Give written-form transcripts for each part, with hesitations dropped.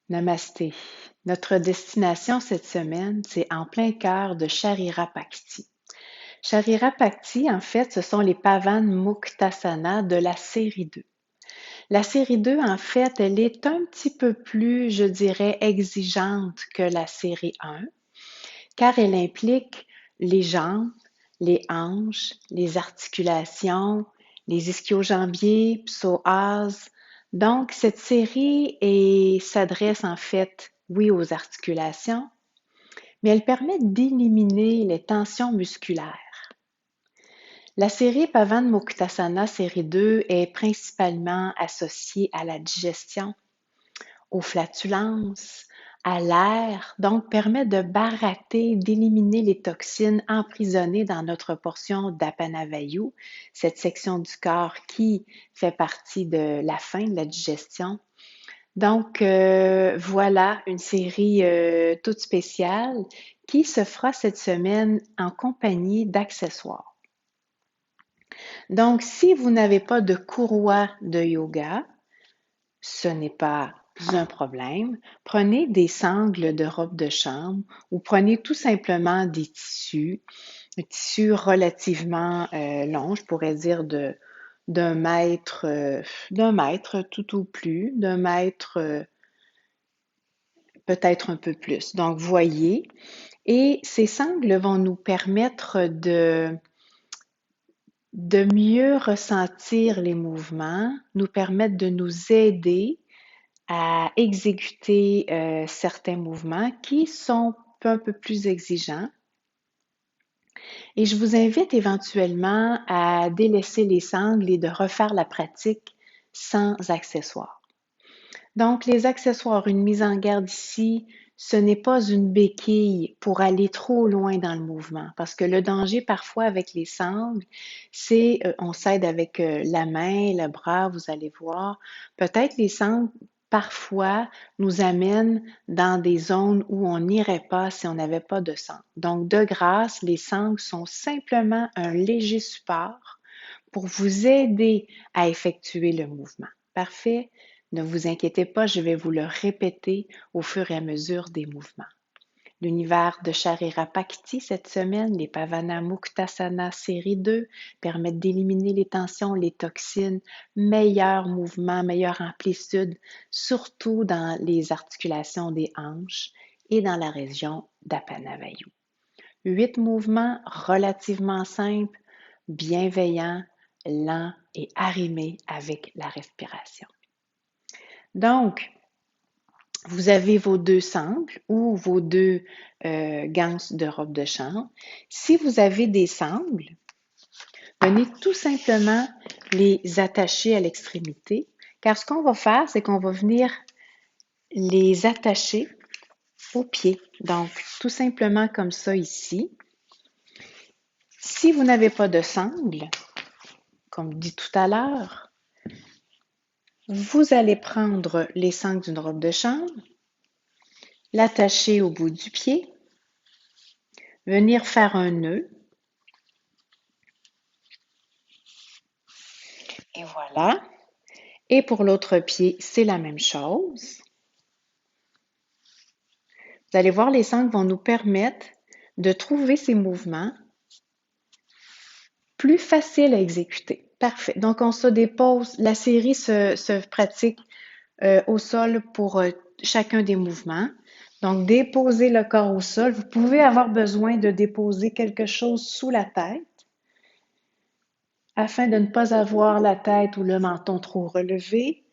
Namasté. Notre destination cette semaine, c'est en plein cœur de Sharira Pakti. Sharira Pakti, en fait, ce sont les Pavan Muktasana de la série 2. La série 2, en fait, elle est un petit peu plus, je dirais, exigeante que la série 1, car elle implique les jambes, les hanches, les articulations, les ischio-jambiers, psoas. Donc, cette série s'adresse en fait, oui, aux articulations, mais elle permet d'éliminer les tensions musculaires. La série Pavan Muktasana série 2 est principalement associée à la digestion, aux flatulences, à l'air, donc permet de baratter, d'éliminer les toxines emprisonnées dans notre portion d'Apanavayu, cette section du corps qui fait partie de la faim, de la digestion. Donc, voilà une série toute spéciale qui se fera cette semaine en compagnie d'accessoires. Donc, si vous n'avez pas de courroie de yoga, ce n'est pas un problème. Prenez des sangles de robe de chambre ou prenez tout simplement des tissus, un tissu relativement long, je pourrais dire d'un mètre tout au plus, d'un mètre peut-être un peu plus. Donc, voyez, et ces sangles vont nous permettre de mieux ressentir les mouvements, nous permettre de nous aider à exécuter certains mouvements qui sont un peu plus exigeants. Et je vous invite éventuellement à délaisser les sangles et de refaire la pratique sans accessoires. Donc, les accessoires, une mise en garde ici, ce n'est pas une béquille pour aller trop loin dans le mouvement, parce que le danger parfois avec les sangles, c'est on s'aide avec la main, le bras, vous allez voir. Peut-être les sangles parfois nous amènent dans des zones où on n'irait pas si on n'avait pas de sang. Donc, de grâce, les sangles sont simplement un léger support pour vous aider à effectuer le mouvement. Parfait? Ne vous inquiétez pas, je vais vous le répéter au fur et à mesure des mouvements. L'univers de Sharira Pakti cette semaine, les Pavana Muktasana série 2 permettent d'éliminer les tensions, les toxines, meilleur mouvement, meilleure amplitude, surtout dans les articulations des hanches et dans la région d'Apanavayu. 8 mouvements relativement simples, bienveillants, lents et arrimés avec la respiration. Donc, vous avez vos deux sangles ou vos deux ganses de robe de chambre. Si vous avez des sangles, venez tout simplement les attacher à l'extrémité, car ce qu'on va faire, c'est qu'on va venir les attacher aux pieds. Donc, tout simplement comme ça ici. Si vous n'avez pas de sangles, comme dit tout à l'heure, vous allez prendre les sangles d'une robe de chambre, l'attacher au bout du pied, venir faire un nœud. Et voilà. Et pour l'autre pied, c'est la même chose. Vous allez voir, les sangles vont nous permettre de trouver ces mouvements plus faciles à exécuter. Parfait. Donc, on se dépose. La série se pratique au sol pour chacun des mouvements. Donc, déposez le corps au sol. Vous pouvez avoir besoin de déposer quelque chose sous la tête afin de ne pas avoir la tête ou le menton trop relevé.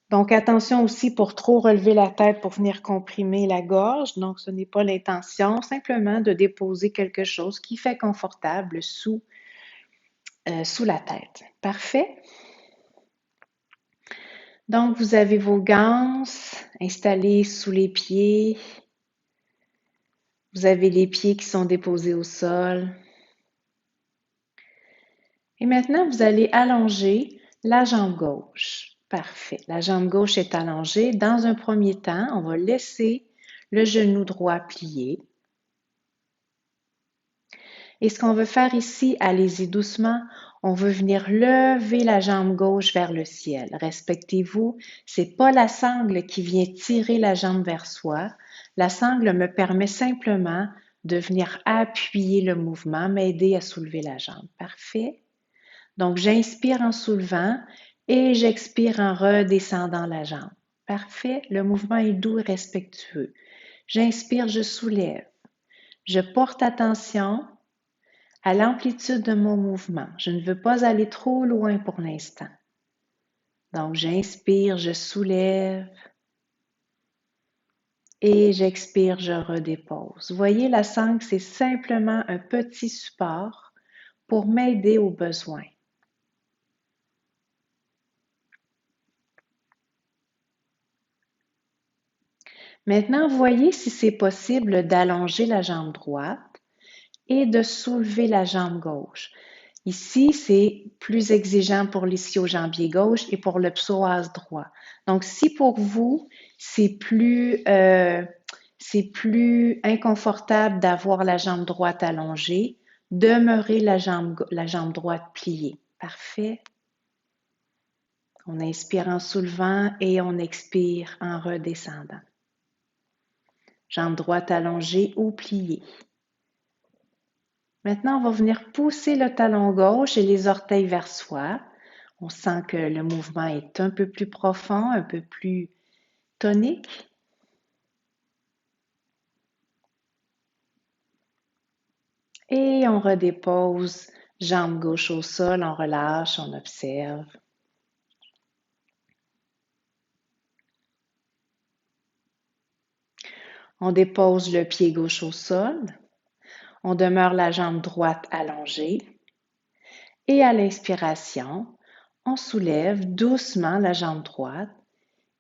Donc, attention aussi pour trop relever la tête pour venir comprimer la gorge. Donc, ce n'est pas l'intention, simplement de déposer quelque chose qui fait confortable sous la tête. Parfait. Donc, vous avez vos ganses installées sous les pieds. Vous avez les pieds qui sont déposés au sol. Et maintenant, vous allez allonger la jambe gauche. Parfait. La jambe gauche est allongée. Dans un premier temps, on va laisser le genou droit plié. Et ce qu'on veut faire ici, allez-y doucement, On veut venir lever la jambe gauche vers le ciel. Respectez-vous, c'est pas la sangle qui vient tirer la jambe vers soi. La sangle me permet simplement de venir appuyer le mouvement, m'aider à soulever la jambe. Parfait. Donc, j'inspire en soulevant et j'expire en redescendant la jambe. Parfait. Le mouvement est doux et respectueux. J'inspire, je soulève. Je porte attention à l'amplitude de mon mouvement. Je ne veux pas aller trop loin pour l'instant. Donc, j'inspire, je soulève et j'expire, je redépose. Vous voyez, la sangle, c'est simplement un petit support pour m'aider aux besoins. Maintenant, voyez si c'est possible d'allonger la jambe droite et de soulever la jambe gauche. Ici, c'est plus exigeant pour l'ischio-jambier gauche et pour le psoas droit. Donc, si pour vous, c'est plus inconfortable d'avoir la jambe droite allongée, demeurez la jambe droite pliée. Parfait. On inspire en soulevant et on expire en redescendant. Jambe droite allongée ou pliée. Maintenant, on va venir pousser le talon gauche et les orteils vers soi. On sent que le mouvement est un peu plus profond, un peu plus tonique. Et on redépose, jambe gauche au sol, on relâche, on observe. On dépose le pied gauche au sol. On demeure la jambe droite allongée. Et à l'inspiration, on soulève doucement la jambe droite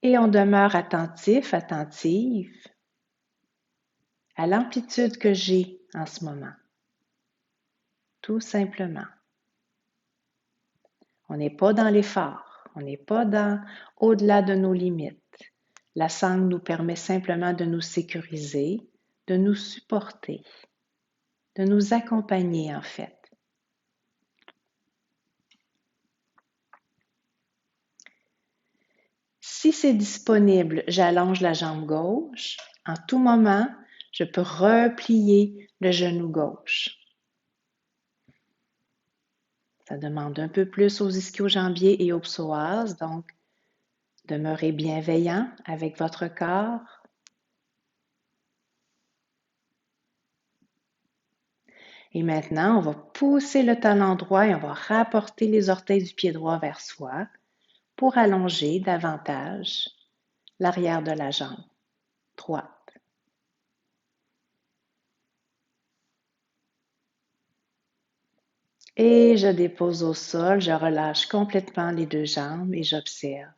et on demeure attentif, attentive à l'amplitude que j'ai en ce moment. Tout simplement. On n'est pas dans l'effort, on n'est pas au-delà de nos limites. La sangle nous permet simplement de nous sécuriser, de nous supporter, de nous accompagner en fait. Si c'est disponible, j'allonge la jambe gauche. En tout moment, je peux replier le genou gauche. Ça demande un peu plus aux ischio-jambiers et aux psoas, donc demeurez bienveillant avec votre corps. Et maintenant, on va pousser le talon droit et on va rapporter les orteils du pied droit vers soi pour allonger davantage l'arrière de la jambe droite. Et je dépose au sol, je relâche complètement les deux jambes et j'observe.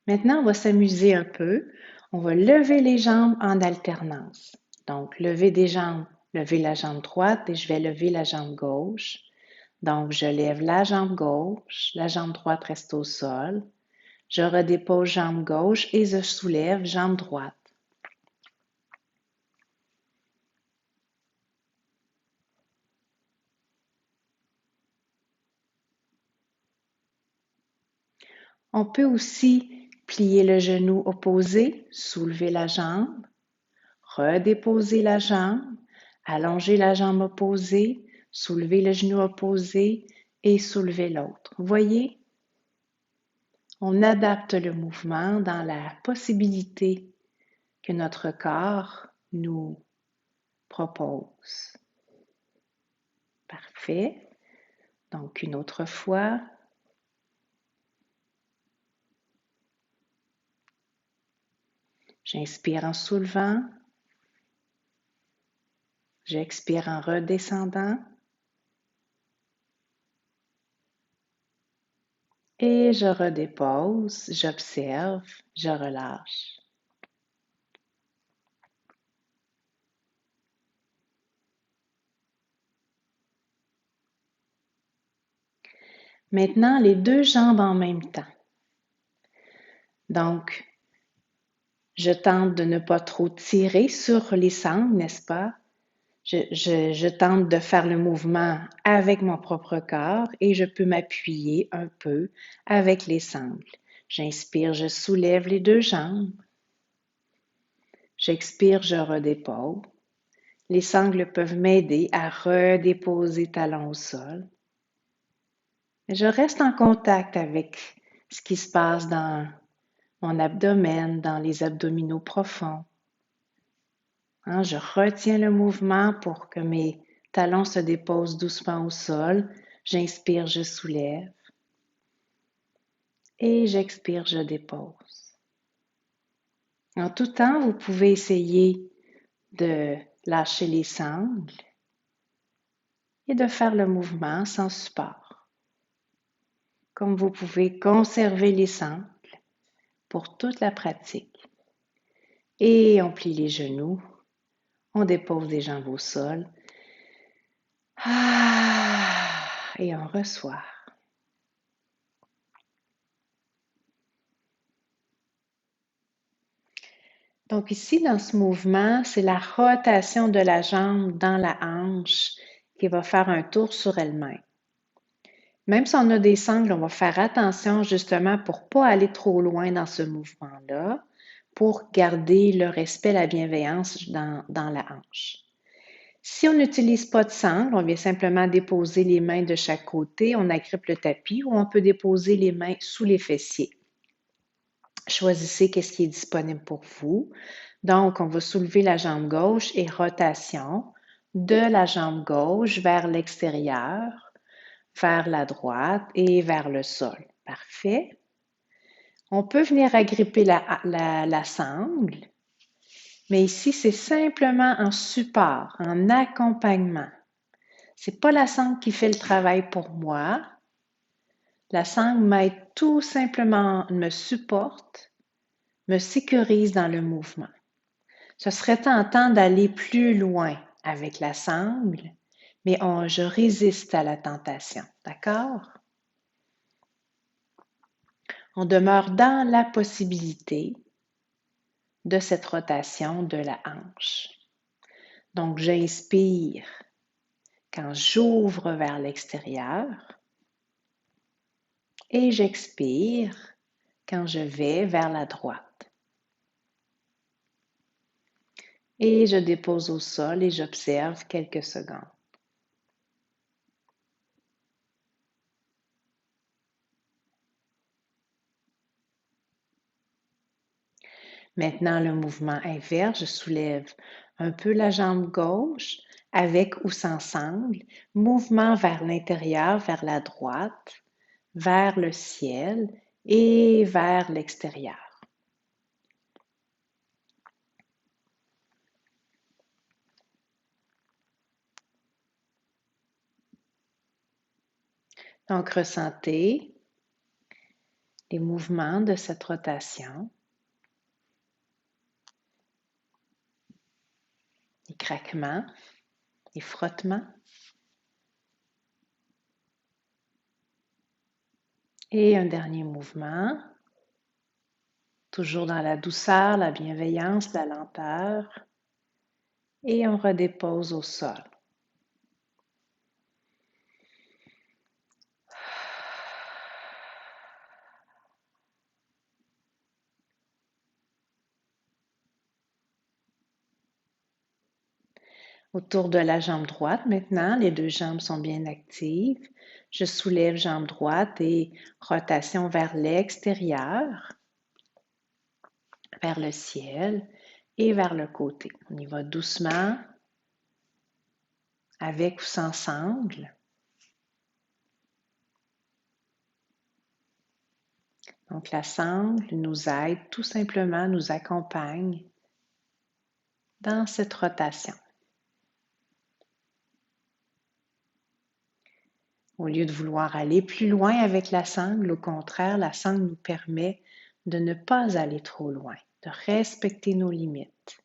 Maintenant, on va s'amuser un peu. On va lever les jambes en alternance. Donc, lever des jambes, lever la jambe droite et je vais lever la jambe gauche. Donc, je lève la jambe gauche, la jambe droite reste au sol. Je redépose jambe gauche et je soulève jambe droite. On peut aussi plier le genou opposé, soulever la jambe, redéposer la jambe, allonger la jambe opposée, soulever le genou opposé et soulever l'autre. Vous voyez, on adapte le mouvement dans la possibilité que notre corps nous propose. Parfait. Donc, une autre fois. J'inspire en soulevant. J'expire en redescendant. Et je redépose, j'observe, je relâche. Maintenant, les deux jambes en même temps. Donc, Je tente de ne pas trop tirer sur les sangles, n'est-ce pas? Je tente de faire le mouvement avec mon propre corps et je peux m'appuyer un peu avec les sangles. J'inspire, je soulève les deux jambes. J'expire, je redépose. Les sangles peuvent m'aider à redéposer talons au sol. Je reste en contact avec ce qui se passe dans mon abdomen, dans les abdominaux profonds. Je retiens le mouvement pour que mes talons se déposent doucement au sol. J'inspire, je soulève. Et j'expire, je dépose. En tout temps, vous pouvez essayer de lâcher les sangles et de faire le mouvement sans support. Comme vous pouvez conserver les sangles pour toute la pratique. Et on plie les genoux, on dépose les jambes au sol. Et on reçoit. Donc ici, dans ce mouvement, c'est la rotation de la jambe dans la hanche qui va faire un tour sur elle-même. Même si on a des sangles, on va faire attention justement pour ne pas aller trop loin dans ce mouvement-là, pour garder le respect, la bienveillance dans la hanche. Si on n'utilise pas de sangle, on vient simplement déposer les mains de chaque côté, on agrippe le tapis ou on peut déposer les mains sous les fessiers. Choisissez ce qui est disponible pour vous. Donc, on va soulever la jambe gauche et rotation de la jambe gauche vers l'extérieur, vers la droite et vers le sol. Parfait. On peut venir agripper la sangle, mais ici, c'est simplement en support, en accompagnement. C'est pas la sangle qui fait le travail pour moi. La sangle m'aide tout simplement, me supporte, me sécurise dans le mouvement. Ce serait tentant d'aller plus loin avec la sangle, mais je résiste à la tentation, d'accord? On demeure dans la possibilité de cette rotation de la hanche. Donc, j'inspire quand j'ouvre vers l'extérieur et j'expire quand je vais vers la droite. Et je dépose au sol et j'observe quelques secondes. Maintenant, le mouvement inverse, je soulève un peu la jambe gauche avec ou sans sangle, mouvement vers l'intérieur, vers la droite, vers le ciel et vers l'extérieur. Donc, ressentez les mouvements de cette rotation, les craquements, les frottements. Et un dernier mouvement, toujours dans la douceur, la bienveillance, la lenteur. Et on redépose au sol. Autour de la jambe droite, maintenant, les deux jambes sont bien actives. Je soulève jambe droite et rotation vers l'extérieur, vers le ciel et vers le côté. On y va doucement, avec ou sans sangle. Donc la sangle nous aide tout simplement, nous accompagne dans cette rotation. Au lieu de vouloir aller plus loin avec la sangle, au contraire, la sangle nous permet de ne pas aller trop loin, de respecter nos limites.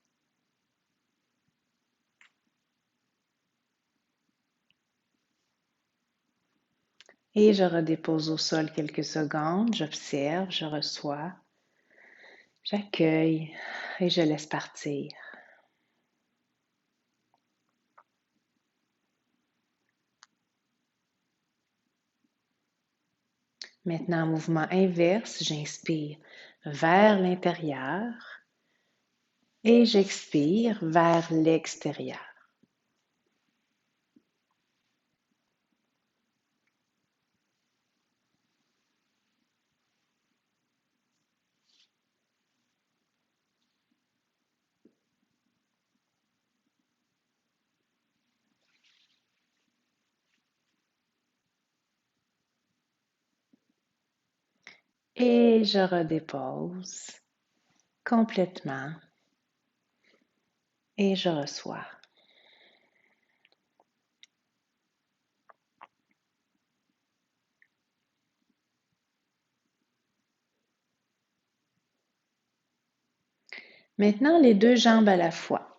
Et je redépose au sol quelques secondes, j'observe, je reçois. J'accueille et je laisse partir. Maintenant, mouvement inverse, j'inspire vers l'intérieur et j'expire vers l'extérieur. Et je redépose complètement et je reçois. Maintenant, les deux jambes à la fois.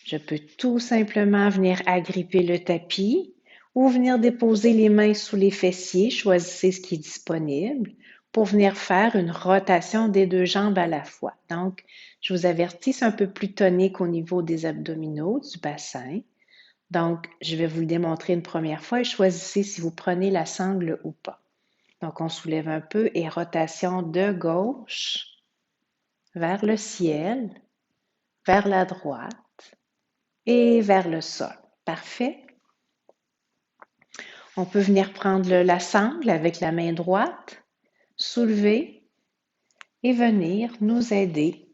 Je peux tout simplement venir agripper le tapis ou venir déposer les mains sous les fessiers, choisissez ce qui est disponible pour venir faire une rotation des deux jambes à la fois. Donc, je vous avertis, c'est un peu plus tonique au niveau des abdominaux, du bassin. Donc, je vais vous le démontrer une première fois et choisissez si vous prenez la sangle ou pas. Donc, on soulève un peu et rotation de gauche vers le ciel, vers la droite et vers le sol. Parfait. On peut venir prendre la sangle avec la main droite, soulever et venir nous aider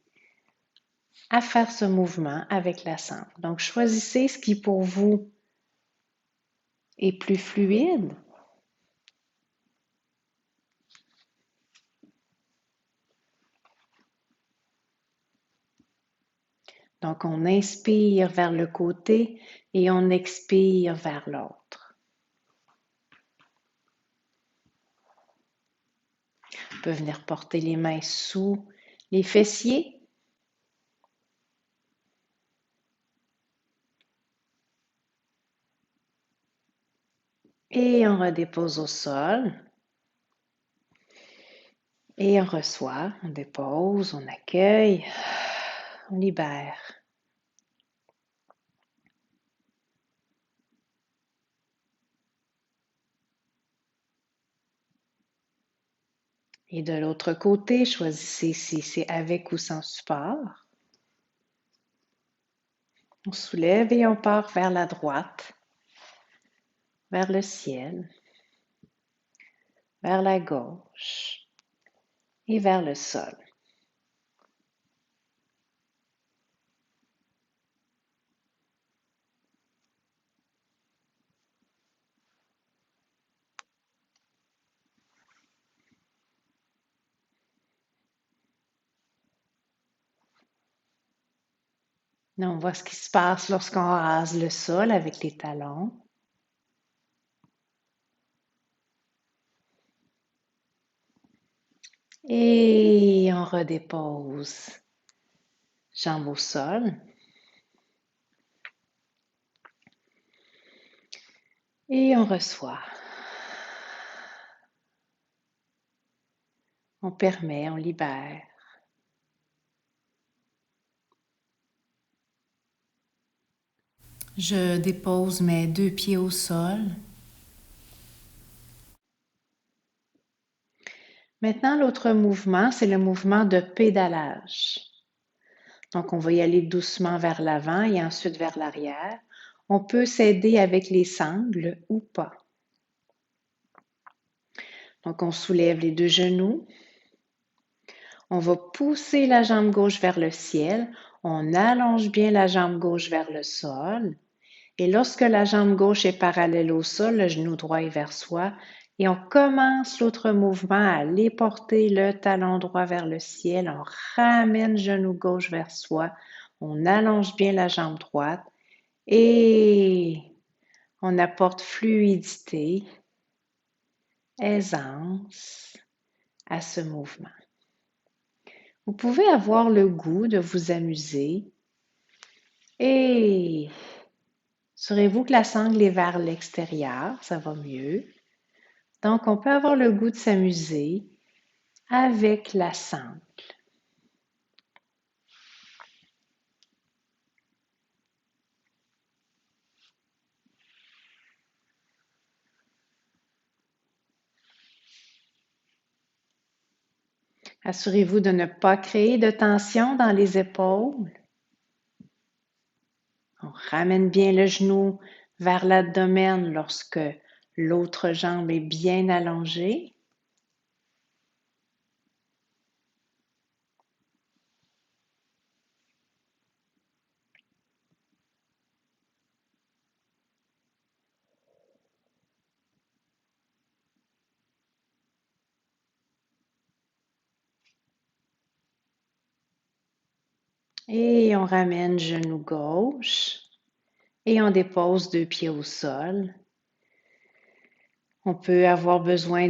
à faire ce mouvement avec la sangle. Donc, choisissez ce qui pour vous est plus fluide. Donc, on inspire vers le côté et on expire vers l'autre. On peut venir porter les mains sous les fessiers. Et on redépose au sol. Et on reçoit, on dépose, on accueille, on libère. Et de l'autre côté, choisissez si c'est avec ou sans support. On soulève et on part vers la droite, vers le ciel, vers la gauche et vers le sol. Là, on voit ce qui se passe lorsqu'on rase le sol avec les talons. Et on redépose. Jambes au sol. Et on reçoit. On permet, on libère. Je dépose mes deux pieds au sol. Maintenant, l'autre mouvement, c'est le mouvement de pédalage. Donc, on va y aller doucement vers l'avant et ensuite vers l'arrière. On peut s'aider avec les sangles ou pas. Donc, on soulève les deux genoux. On va pousser la jambe gauche vers le ciel. On allonge bien la jambe gauche vers le sol. Et lorsque la jambe gauche est parallèle au sol, le genou droit est vers soi. Et on commence l'autre mouvement à aller porter le talon droit vers le ciel. On ramène le genou gauche vers soi. On allonge bien la jambe droite. Et on apporte fluidité, aisance à ce mouvement. Vous pouvez avoir le goût de vous amuser et assurez-vous que la sangle est vers l'extérieur, ça va mieux. Donc, on peut avoir le goût de s'amuser avec la sangle. Assurez-vous de ne pas créer de tension dans les épaules. On ramène bien le genou vers l'abdomen lorsque l'autre jambe est bien allongée. Et on ramène genou gauche et on dépose deux pieds au sol. On peut avoir besoin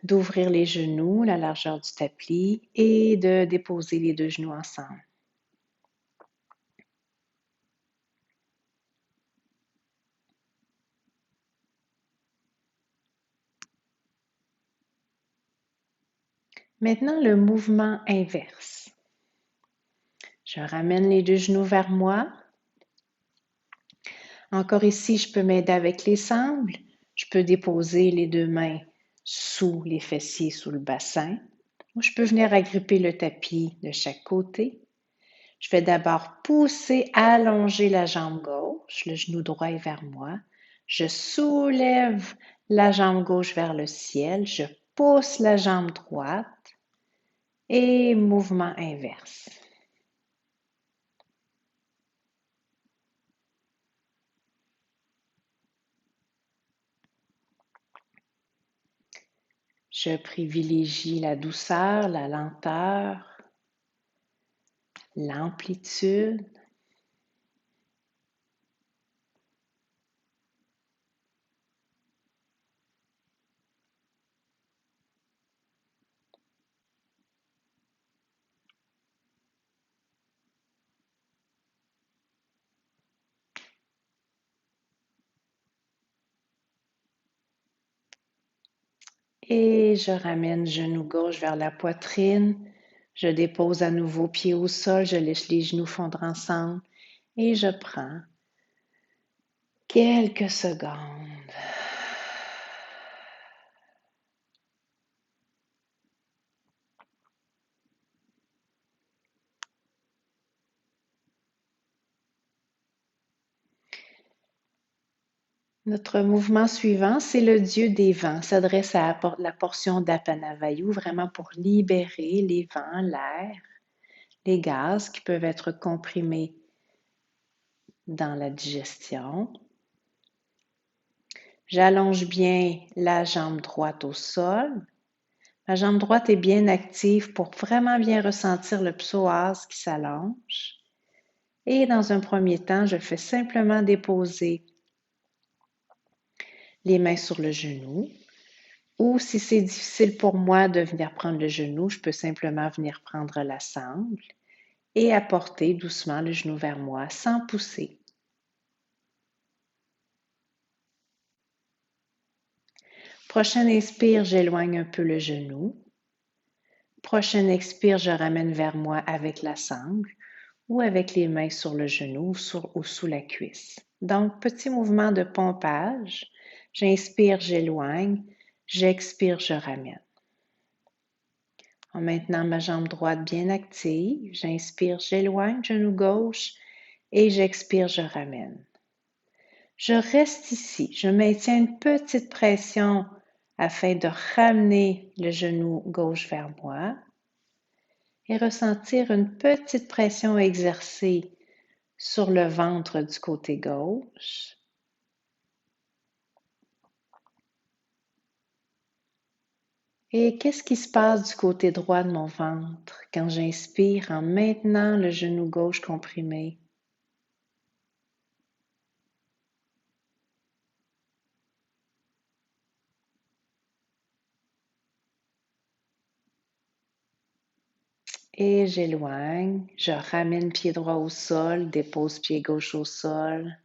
d'ouvrir les genoux, la largeur du tapis, et de déposer les deux genoux ensemble. Maintenant, le mouvement inverse. Je ramène les deux genoux vers moi. Encore ici, je peux m'aider avec les sangles. Je peux déposer les deux mains sous les fessiers, sous le bassin. Ou je peux venir agripper le tapis de chaque côté. Je vais d'abord pousser, allonger la jambe gauche. Le genou droit est vers moi. Je soulève la jambe gauche vers le ciel. Je pousse la jambe droite. Et mouvement inverse. Je privilégie la douceur, la lenteur, l'amplitude. Et je ramène genou gauche vers la poitrine. Je dépose à nouveau pied au sol. Je laisse les genoux fondre ensemble. Et je prends quelques secondes. Notre mouvement suivant, c'est le dieu des vents. S'adresse à la portion d'Apanavayu, vraiment pour libérer les vents, l'air, les gaz qui peuvent être comprimés dans la digestion. J'allonge bien la jambe droite au sol. Ma jambe droite est bien active pour vraiment bien ressentir le psoas qui s'allonge. Et dans un premier temps, je fais simplement déposer les mains sur le genou. Ou si c'est difficile pour moi de venir prendre le genou, je peux simplement venir prendre la sangle et apporter doucement le genou vers moi sans pousser. Prochaine inspire, j'éloigne un peu le genou. Prochaine expire, je ramène vers moi avec la sangle ou avec les mains sur le genou ou sous la cuisse. Donc, petit mouvement de pompage. J'inspire, j'éloigne. J'expire, je ramène. Maintenant, ma jambe droite bien active. J'inspire, j'éloigne, genou gauche et j'expire, je ramène. Je reste ici. Je maintiens une petite pression afin de ramener le genou gauche vers moi et ressentir une petite pression exercée sur le ventre du côté gauche. Et qu'est-ce qui se passe du côté droit de mon ventre quand j'inspire en maintenant le genou gauche comprimé? Et j'éloigne, je ramène pied droit au sol, dépose pied gauche au sol.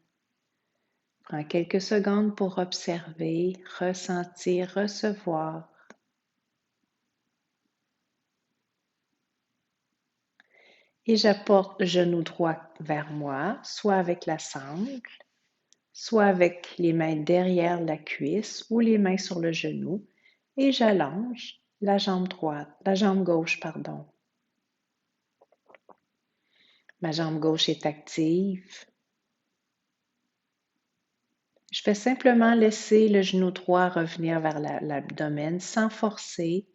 Prends quelques secondes pour observer, ressentir, recevoir. Et j'apporte le genou droit vers moi, soit avec la sangle, soit avec les mains derrière la cuisse ou les mains sur le genou, et j'allonge la jambe droite, la jambe gauche, pardon. Ma jambe gauche est active. Je vais simplement laisser le genou droit revenir vers l'abdomen sans forcer.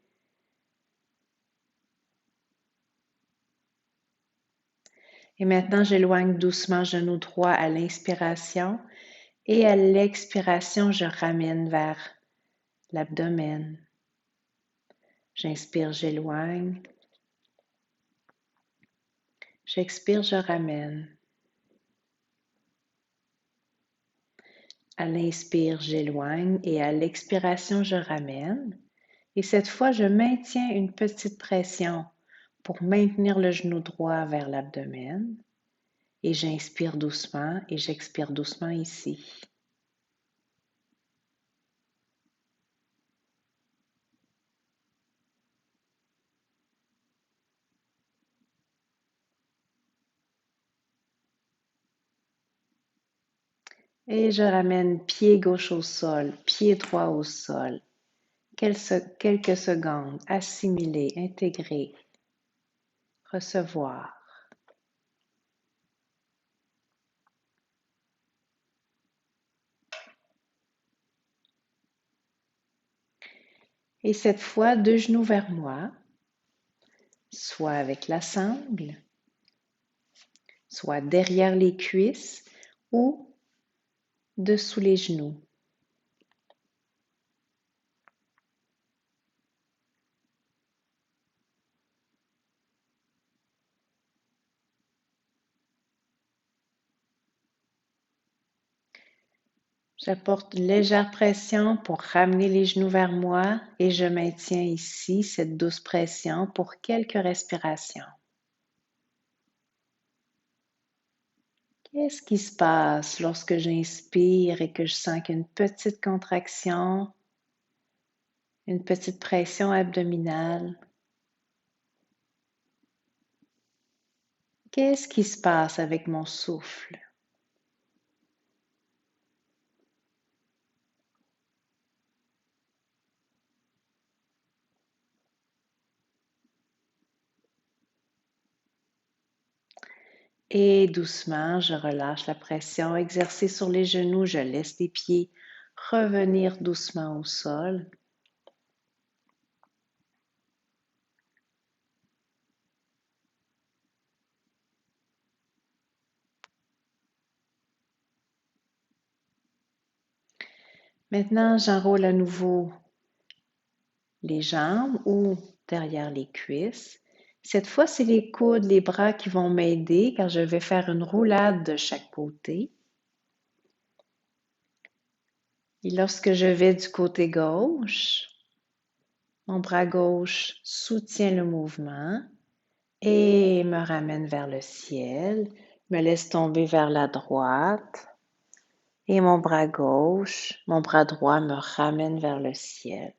Et maintenant, j'éloigne doucement le genou droit à l'inspiration et à l'expiration, je ramène vers l'abdomen. J'inspire, j'éloigne. J'expire, je ramène. À l'inspire, j'éloigne et à l'expiration, je ramène. Et cette fois, je maintiens une petite pression pour maintenir le genou droit vers l'abdomen. Et j'inspire doucement et j'expire doucement ici. Et je ramène pied gauche au sol, pied droit au sol. Quelques secondes, assimiler, intégrer, recevoir. Et cette fois, deux genoux vers moi, soit avec la sangle, soit derrière les cuisses ou dessous les genoux. J'apporte une légère pression pour ramener les genoux vers moi et je maintiens ici cette douce pression pour quelques respirations. Qu'est-ce qui se passe lorsque j'inspire et que je sens qu'il y a une petite contraction, une petite pression abdominale? Qu'est-ce qui se passe avec mon souffle? Et doucement, je relâche la pression exercée sur les genoux, je laisse les pieds revenir doucement au sol. Maintenant, j'enroule à nouveau les jambes ou derrière les cuisses. Cette fois, c'est les coudes, les bras qui vont m'aider car je vais faire une roulade de chaque côté. Et lorsque je vais du côté gauche, mon bras gauche soutient le mouvement et me ramène vers le ciel, me laisse tomber vers la droite et mon bras gauche, mon bras droit me ramène vers le ciel.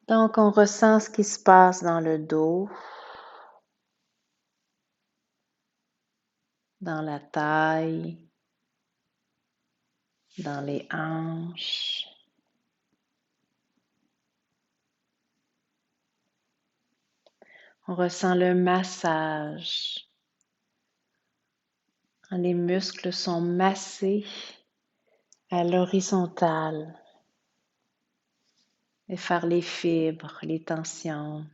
Donc, on ressent ce qui se passe dans le dos, dans la taille, dans les hanches. On ressent le massage. Les muscles sont massés à l'horizontale et faire les fibres, les tensions.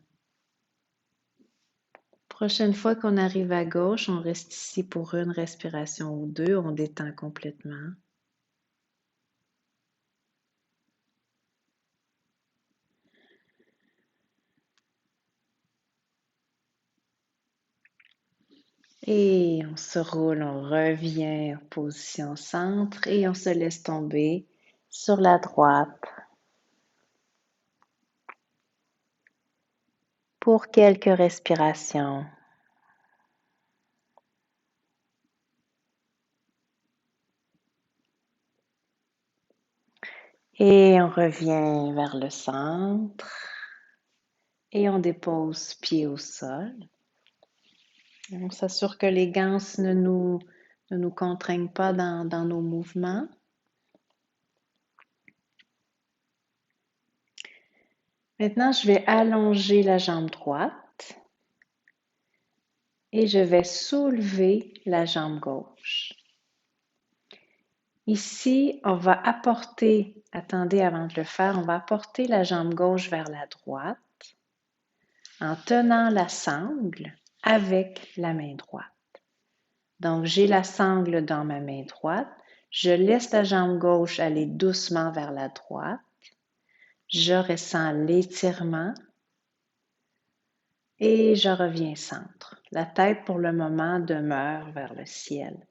Prochaine fois qu'on arrive à gauche, on reste ici pour une respiration ou deux, on détend complètement. Et on se roule, on revient en position centre et on se laisse tomber sur la droite pour quelques respirations. Et on revient vers le centre et on dépose pied au sol. On s'assure que les ganses ne nous ne nous contraignent pas dans nos mouvements. Maintenant, je vais allonger la jambe droite et je vais soulever la jambe gauche. Ici, on va apporter, attendez avant de le faire, on va apporter la jambe gauche vers la droite en tenant la sangle avec la main droite. Donc, j'ai la sangle dans ma main droite, je laisse la jambe gauche aller doucement vers la droite, je ressens l'étirement et je reviens centre. La tête pour le moment demeure vers le ciel.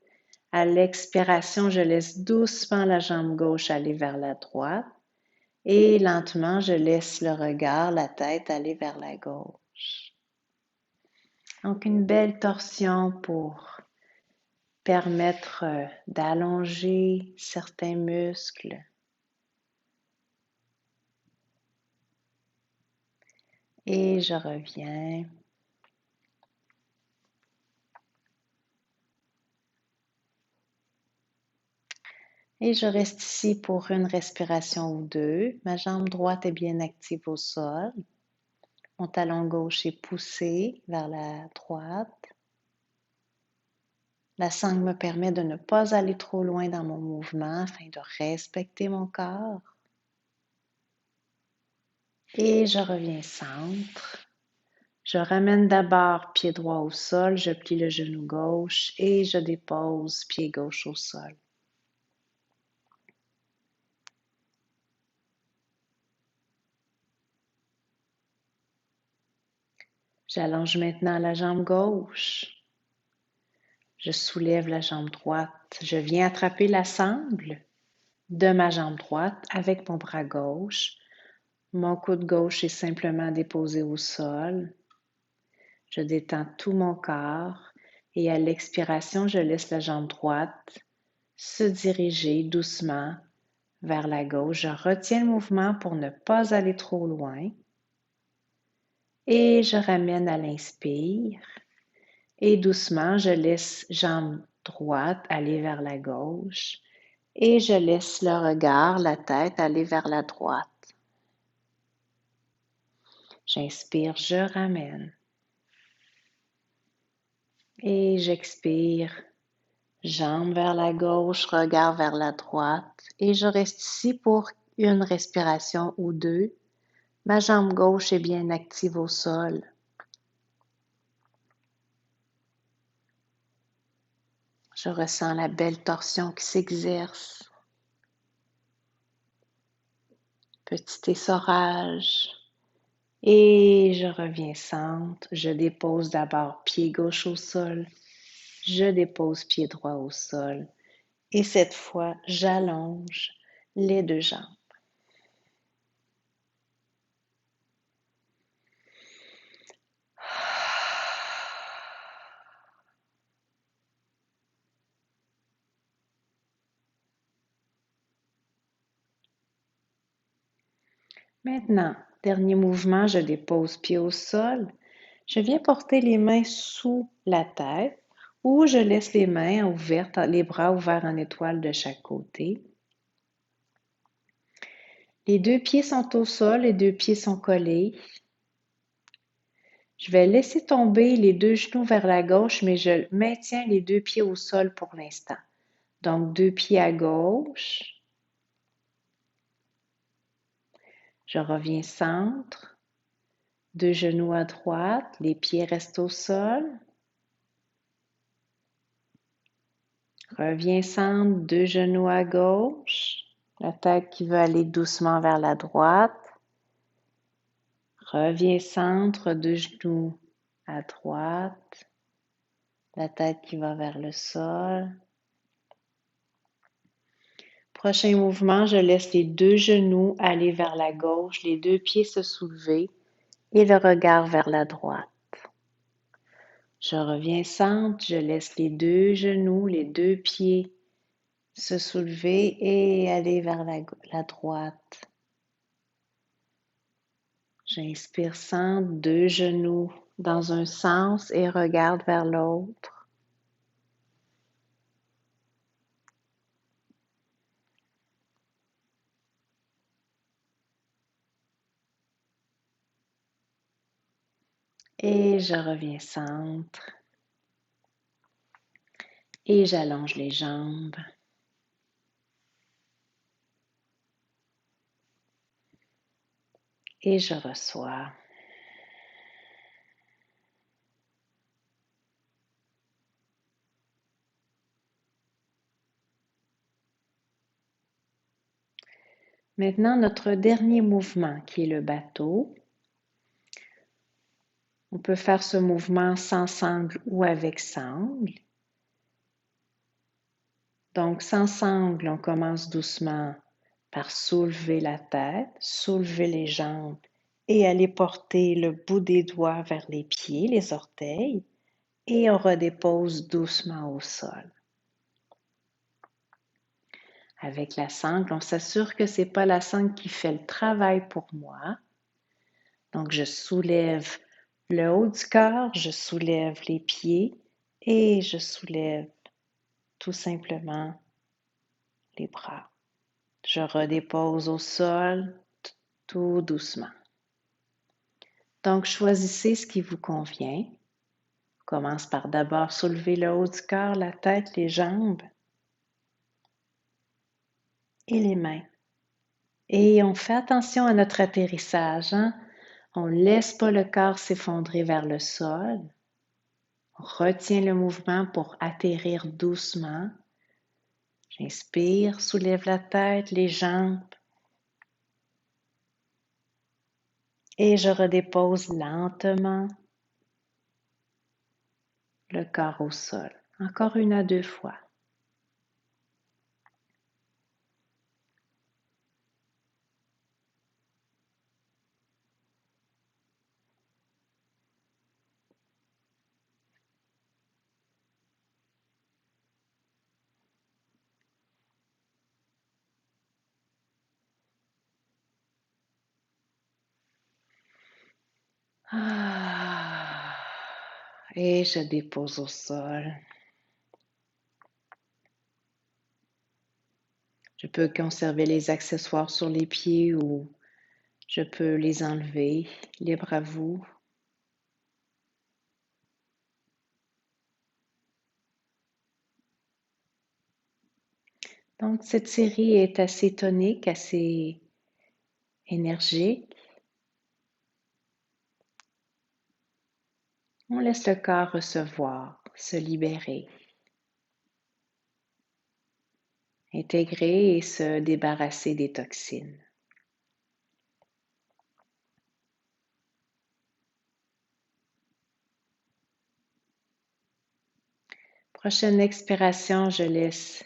À l'expiration, je laisse doucement la jambe gauche aller vers la droite et lentement, je laisse le regard, la tête aller vers la gauche. Donc, une belle torsion pour permettre d'allonger certains muscles. Et je reviens. Et je reste ici pour une respiration ou deux. Ma jambe droite est bien active au sol. Mon talon gauche est poussé vers la droite. La sangle me permet de ne pas aller trop loin dans mon mouvement afin de respecter mon corps. Et je reviens centre. Je ramène d'abord pied droit au sol, je plie le genou gauche et je dépose pied gauche au sol. J'allonge maintenant la jambe gauche. Je soulève la jambe droite. Je viens attraper la sangle de ma jambe droite avec mon bras gauche. Mon coude gauche est simplement déposé au sol. Je détends tout mon corps et à l'expiration, je laisse la jambe droite se diriger doucement vers la gauche. Je retiens le mouvement pour ne pas aller trop loin. Et je ramène à l'inspire. Et doucement, je laisse jambe droite aller vers la gauche et je laisse le regard, la tête aller vers la droite. J'inspire, je ramène. Et j'expire, jambe vers la gauche, regard vers la droite. Et je reste ici pour une respiration ou deux. Ma jambe gauche est bien active au sol. Je ressens la belle torsion qui s'exerce. Petit essorage. Et je reviens centre. Je dépose d'abord pied gauche au sol. Je dépose pied droit au sol. Et cette fois, j'allonge les deux jambes. Maintenant, dernier mouvement, je dépose pied au sol. Je viens porter les mains sous la tête ou je laisse les mains ouvertes, les bras ouverts en étoile de chaque côté. Les deux pieds sont au sol, les deux pieds sont collés. Je vais laisser tomber les deux genoux vers la gauche, mais je maintiens les deux pieds au sol pour l'instant. Donc, deux pieds à gauche. Je reviens centre. Deux genoux à droite. Les pieds restent au sol. Reviens centre. Deux genoux à gauche. La tête qui veut aller doucement vers la droite. Reviens centre. Deux genoux à droite. La tête qui va vers le sol. Prochain mouvement, je laisse les deux genoux aller vers la gauche, les deux pieds se soulever et le regard vers la droite. Je reviens centre, je laisse les deux genoux, les deux pieds se soulever et aller vers la droite. J'inspire centre, deux genoux dans un sens et regarde vers l'autre. Et je reviens centre. Et j'allonge les jambes. Et je reçois. Maintenant, notre dernier mouvement qui est le bateau. On peut faire ce mouvement sans sangle ou avec sangle. Donc, sans sangle, on commence doucement par soulever la tête, soulever les jambes et aller porter le bout des doigts vers les pieds, les orteils, et on redépose doucement au sol. Avec la sangle, on s'assure que ce n'est pas la sangle qui fait le travail pour moi. Donc, je soulève le haut du corps, je soulève les pieds et je soulève tout simplement les bras. Je redépose au sol tout doucement. Donc, choisissez ce qui vous convient. On commence par d'abord soulever le haut du corps, la tête, les jambes et les mains. Et on fait attention à notre atterrissage. On ne laisse pas le corps s'effondrer vers le sol. On retient le mouvement pour atterrir doucement. J'inspire, soulève la tête, les jambes. Et je redépose lentement le corps au sol. Encore 1 à 2 fois. Et je dépose au sol. Je peux conserver les accessoires sur les pieds ou je peux les enlever, libre à vous. Donc, cette série est assez tonique, assez énergique. On laisse le corps recevoir, se libérer, intégrer et se débarrasser des toxines. Prochaine expiration, je laisse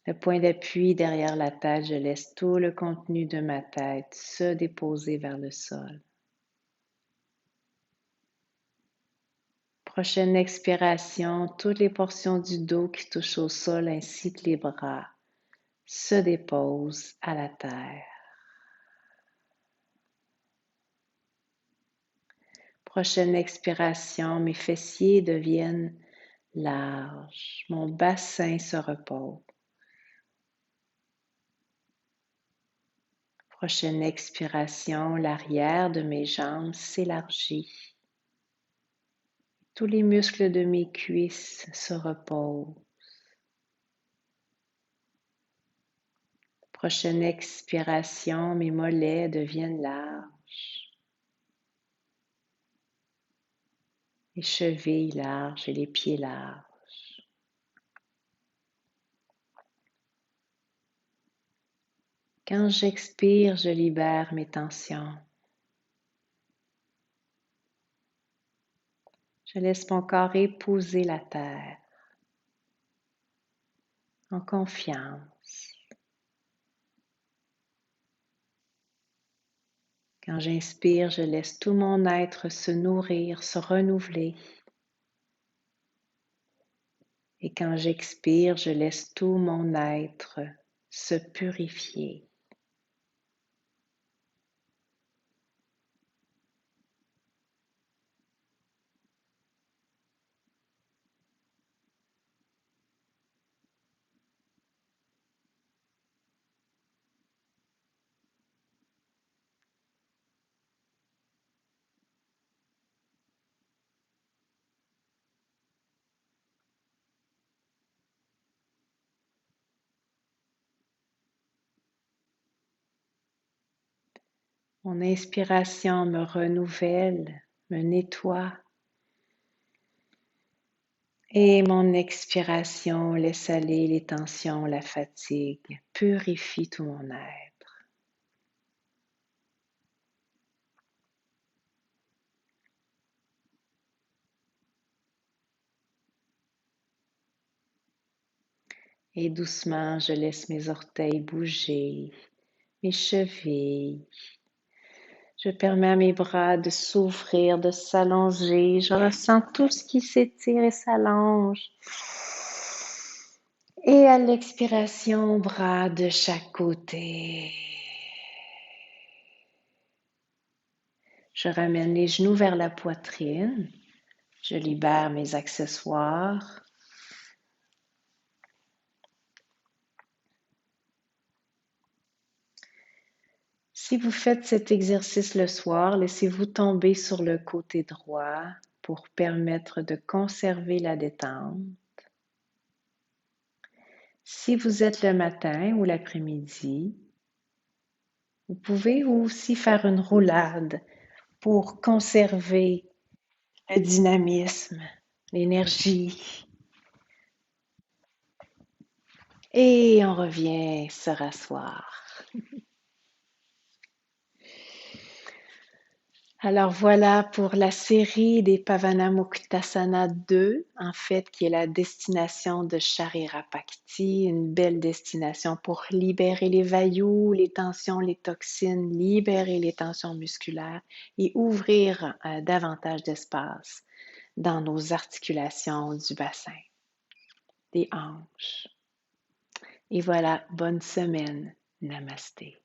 le point d'appui derrière la tête, je laisse tout le contenu de ma tête se déposer vers le sol. Prochaine expiration, toutes les portions du dos qui touchent au sol ainsi que les bras se déposent à la terre. Prochaine expiration, mes fessiers deviennent larges, mon bassin se repose. Prochaine expiration, l'arrière de mes jambes s'élargit. Tous les muscles de mes cuisses se reposent. Prochaine expiration, mes mollets deviennent larges. Les chevilles larges et les pieds larges. Quand j'expire, je libère mes tensions. Je laisse mon corps épouser la terre en confiance. Quand j'inspire, je laisse tout mon être se nourrir, se renouveler. Et quand j'expire, je laisse tout mon être se purifier. Mon inspiration me renouvelle, me nettoie. Et mon expiration laisse aller les tensions, la fatigue, purifie tout mon être. Et doucement, je laisse mes orteils bouger, mes chevilles. Je permets à mes bras de s'ouvrir, de s'allonger. Je ressens tout ce qui s'étire et s'allonge. Et à l'expiration, bras de chaque côté. Je ramène les genoux vers la poitrine. Je libère mes accessoires. Si vous faites cet exercice le soir, laissez-vous tomber sur le côté droit pour permettre de conserver la détente. Si vous êtes le matin ou l'après-midi, vous pouvez aussi faire une roulade pour conserver le dynamisme, l'énergie. Et on revient se rasseoir. Alors voilà pour la série des Pavanamuktasana 2, en fait, qui est la destination de Sharirapakti, une belle destination pour libérer les vayus, les tensions, les toxines, libérer les tensions musculaires et ouvrir davantage d'espace dans nos articulations du bassin, des hanches. Et voilà, bonne semaine. Namasté.